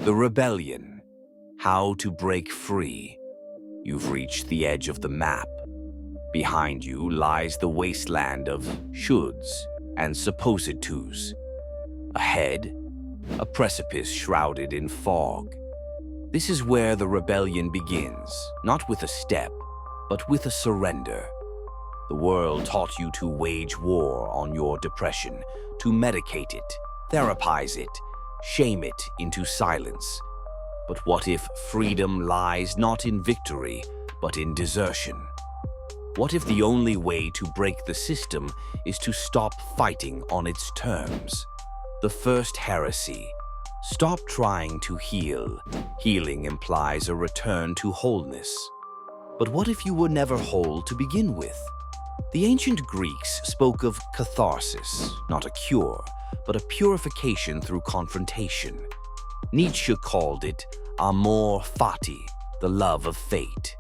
The rebellion. How to break free. You've reached the edge of the map. Behind you lies the wasteland of shoulds and supposed tos. Ahead, a precipice shrouded in fog. This is where the rebellion begins, not with a step, but with a surrender. The world taught you to wage war on your depression, to medicate it, therapize it, shame it into silence. But what if freedom lies not in victory, but in desertion? What if the only way to break the system is to stop fighting on its terms? The first heresy. Stop trying to heal. Healing implies a return to wholeness. But what if you were never whole to begin with? The ancient Greeks spoke of catharsis, not a cure, but a purification through confrontation. Nietzsche called it Amor Fati, the love of fate.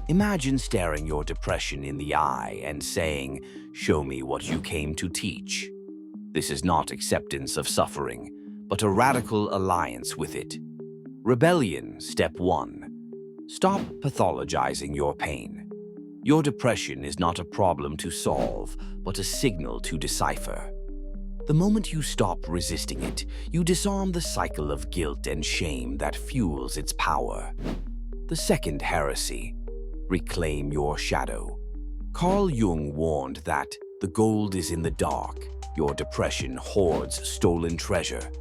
Imagine staring your depression in the eye and saying, "Show me what you came to teach." This is not acceptance of suffering, but a radical alliance with it. Rebellion, step 1. Stop pathologizing your pain. Your depression is not a problem to solve, but a signal to decipher. The moment you stop resisting it, you disarm the cycle of guilt and shame that fuels its power. The second heresy. Reclaim your shadow. Carl Jung warned that the gold is in the dark. Your depression hoards stolen treasure.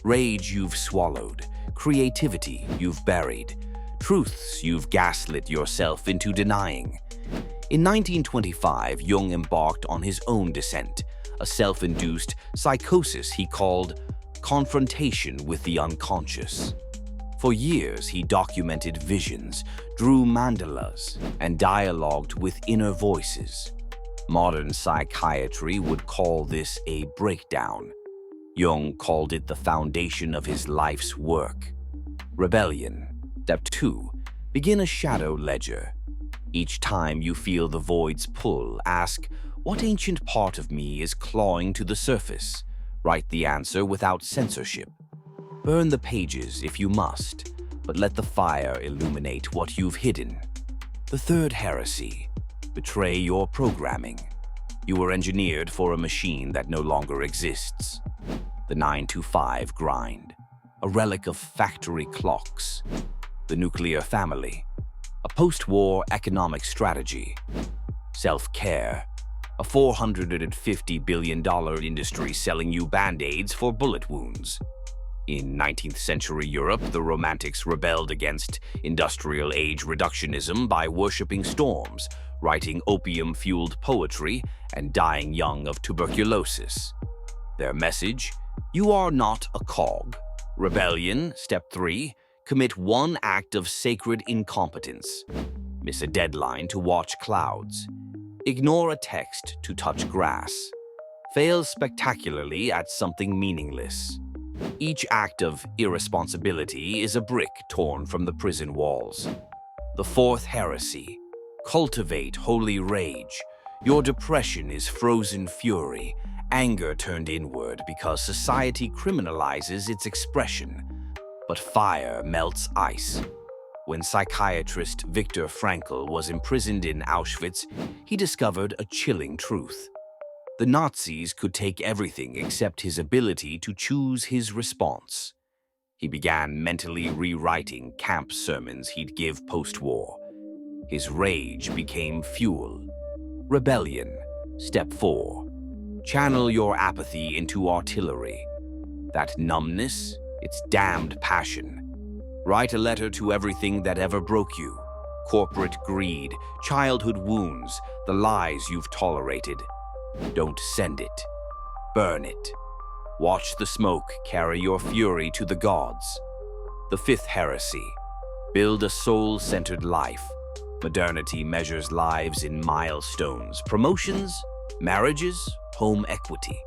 Rage you've swallowed, creativity you've buried, truths you've gaslit yourself into denying. In 1925, Jung embarked on his own descent, a self-induced psychosis he called confrontation with the unconscious. For years, he documented visions, drew mandalas, and dialogued with inner voices. Modern psychiatry would call this a breakdown. Jung called it the foundation of his life's work. Rebellion. Step 2. Begin a shadow ledger. Each time you feel the void's pull, ask, what ancient part of me is clawing to the surface? Write the answer without censorship. Burn the pages if you must, but let the fire illuminate what you've hidden. The third heresy. Betray your programming. You were engineered for a machine that no longer exists. The 9-to-5 grind. A relic of factory clocks. The nuclear family. A post-war economic strategy. Self-care. A $450 billion industry selling you band-aids for bullet wounds. In 19th century Europe, the Romantics rebelled against industrial age reductionism by worshipping storms, writing opium-fueled poetry, and dying young of tuberculosis. Their message? You are not a cog. Rebellion, step 3. Commit one act of sacred incompetence. Miss a deadline to watch clouds. Ignore a text to touch grass. Fail spectacularly at something meaningless. Each act of irresponsibility is a brick torn from the prison walls. The fourth heresy. Cultivate holy rage. Your depression is frozen fury, anger turned inward because society criminalizes its expression. But fire melts ice. When psychiatrist Viktor Frankl was imprisoned in Auschwitz, he discovered a chilling truth. The Nazis could take everything except his ability to choose his response. He began mentally rewriting camp sermons he'd give post-war. His rage became fuel. Rebellion. Step 4. Channel your apathy into artillery. That numbness, it's damned passion. Write a letter to everything that ever broke you. Corporate greed, childhood wounds, the lies you've tolerated. Don't send it. Burn it. Watch the smoke carry your fury to the gods. The fifth heresy. Build a soul-centered life. Modernity measures lives in milestones, promotions, marriages, home equity.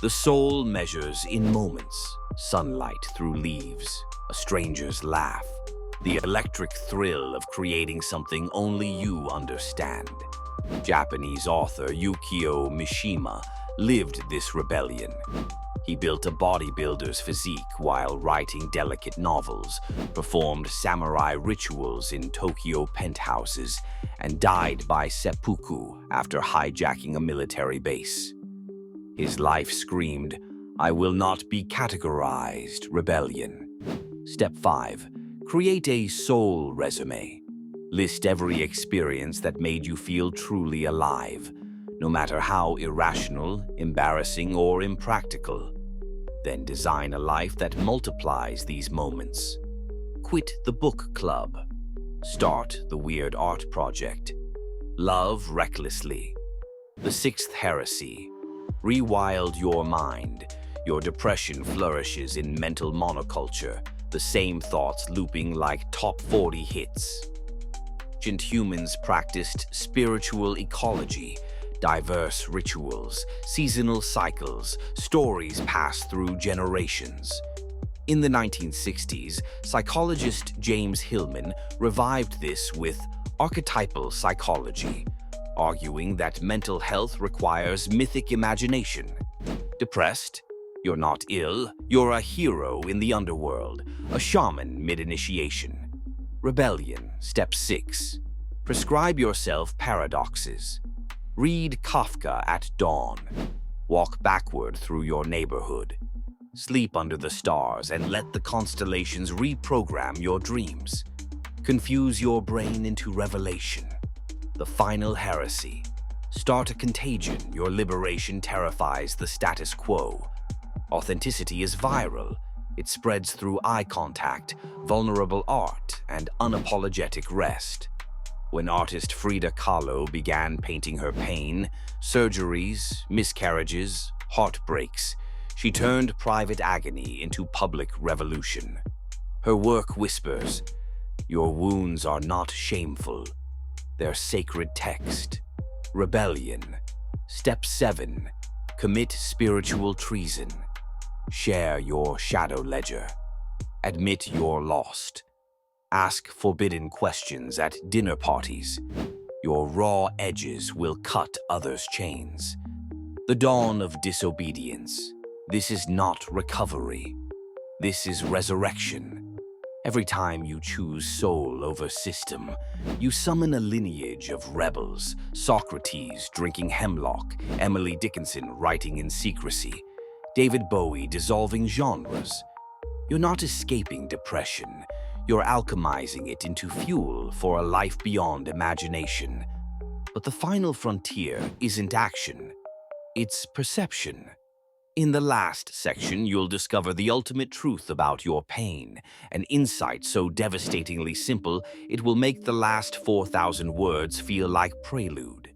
The soul measures in moments, sunlight through leaves, a stranger's laugh, the electric thrill of creating something only you understand. Japanese author Yukio Mishima lived this rebellion. He built a bodybuilder's physique while writing delicate novels, performed samurai rituals in Tokyo penthouses, and died by seppuku after hijacking a military base. His life screamed, "I will not be categorized, rebellion." Step 5. Create a soul resume. List every experience that made you feel truly alive, no matter how irrational, embarrassing, or impractical. Then design a life that multiplies these moments. Quit the book club. Start the weird art project. Love recklessly. The 6th heresy. Rewild your mind. Your depression flourishes in mental monoculture, the same thoughts looping like top 40 hits. Ancient humans practiced spiritual ecology, diverse rituals, seasonal cycles, stories passed through generations. In the 1960s, psychologist James Hillman revived this with archetypal psychology, arguing that mental health requires mythic imagination. Depressed? You're not ill, you're a hero in the underworld, a shaman mid-initiation. Rebellion, Step 6. Prescribe yourself paradoxes. Read Kafka at dawn. Walk backward through your neighborhood. Sleep under the stars and let the constellations reprogram your dreams. Confuse your brain into revelation. The final heresy. Start a contagion. Your liberation terrifies the status quo. Authenticity is viral. It spreads through eye contact, vulnerable art, and unapologetic rest. When artist Frida Kahlo began painting her pain, surgeries, miscarriages, heartbreaks, she turned private agony into public revolution. Her work whispers, "Your wounds are not shameful. They're sacred text." Rebellion. Step 7. Commit spiritual treason. Share your shadow ledger. Admit you're lost. Ask forbidden questions at dinner parties. Your raw edges will cut others' chains. The dawn of disobedience. This is not recovery. This is resurrection. Every time you choose soul over system, you summon a lineage of rebels, Socrates drinking hemlock, Emily Dickinson writing in secrecy, David Bowie dissolving genres. You're not escaping depression. You're alchemizing it into fuel for a life beyond imagination. But the final frontier isn't action. It's perception. In the last section, you'll discover the ultimate truth about your pain, an insight so devastatingly simple it will make the last 4,000 words feel like prelude.